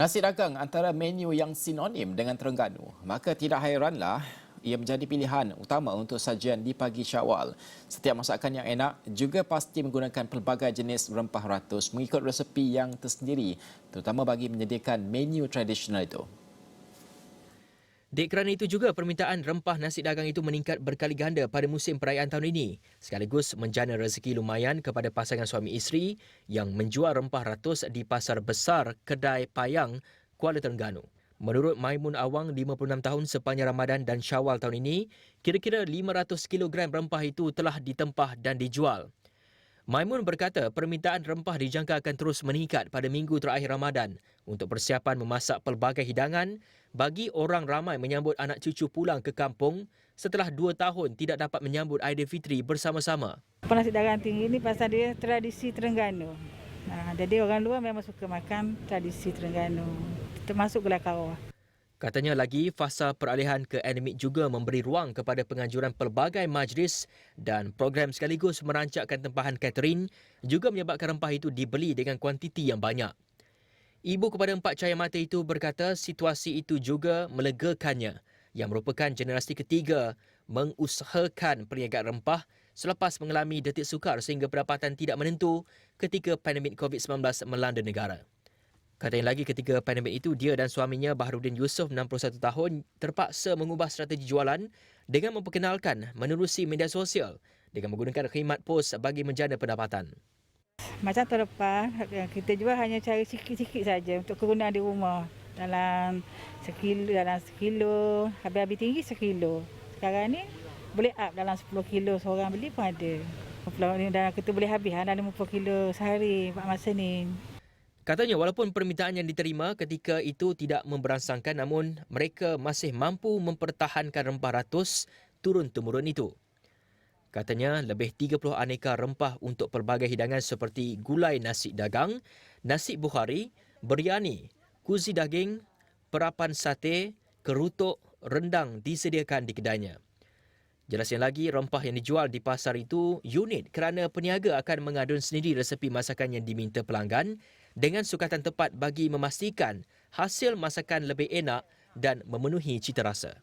Nasi dagang antara menu yang sinonim dengan Terengganu, maka tidak hairanlah ia menjadi pilihan utama untuk sajian di pagi Syawal. Setiap masakan yang enak juga pasti menggunakan pelbagai jenis rempah ratus mengikut resepi yang tersendiri, terutama bagi menyediakan menu tradisional itu. Dek kerana itu juga permintaan rempah nasi dagang itu meningkat berkali ganda pada musim perayaan tahun ini, sekaligus menjana rezeki lumayan kepada pasangan suami isteri yang menjual rempah ratus di Pasar Besar Kedai Payang, Kuala Terengganu. Menurut Maimun Awang, 56 tahun sepanjang Ramadan dan Syawal tahun ini, kira-kira 500 kilogram rempah itu telah ditempah dan dijual. Maimun berkata permintaan rempah dijangka akan terus meningkat pada minggu terakhir Ramadan untuk persiapan memasak pelbagai hidangan bagi orang ramai menyambut anak cucu pulang ke kampung setelah 2 tahun tidak dapat menyambut Aidilfitri bersama-sama. Nasi dagang tinggi ni pasal dia tradisi Terengganu. Jadi orang luar memang suka makan tradisi Terengganu. Termasuk gulai kawah. Katanya lagi, fasa peralihan ke endemik juga memberi ruang kepada penganjuran pelbagai majlis dan program sekaligus merancangkan tempahan catering juga menyebabkan rempah itu dibeli dengan kuantiti yang banyak. Ibu kepada 4 cahaya mata itu berkata situasi itu juga melegakannya yang merupakan generasi ketiga mengusahakan perniagaan rempah selepas mengalami detik sukar sehingga pendapatan tidak menentu ketika pandemik COVID-19 melanda negara. Katanya lagi ketika pandemik itu, dia dan suaminya Baharudin Yusof, 61 tahun, terpaksa mengubah strategi jualan dengan memperkenalkan menerusi media sosial dengan menggunakan khidmat pos bagi menjana pendapatan. Macam tahun lepas, kita jual hanya cari sikit-sikit saja untuk kegunaan di rumah. Dalam sekilo, habis-habis tinggi sekilo. Sekarang ni boleh up dalam 10 kilo seorang beli pun ada. Dan kita boleh habis dalam 50 kilo sehari masa ni. Katanya walaupun permintaan yang diterima ketika itu tidak memberangsangkan, namun mereka masih mampu mempertahankan rempah ratus turun-temurun itu. Katanya lebih 30 aneka rempah untuk pelbagai hidangan seperti gulai nasi dagang, nasi bukhari, biryani, kuzi daging, perapan sate, kerutuk, rendang disediakan di kedainya. Jelasnya lagi, rempah yang dijual di pasar itu unik kerana peniaga akan mengadun sendiri resepi masakan yang diminta pelanggan dengan sukatan tepat bagi memastikan hasil masakan lebih enak dan memenuhi cita rasa.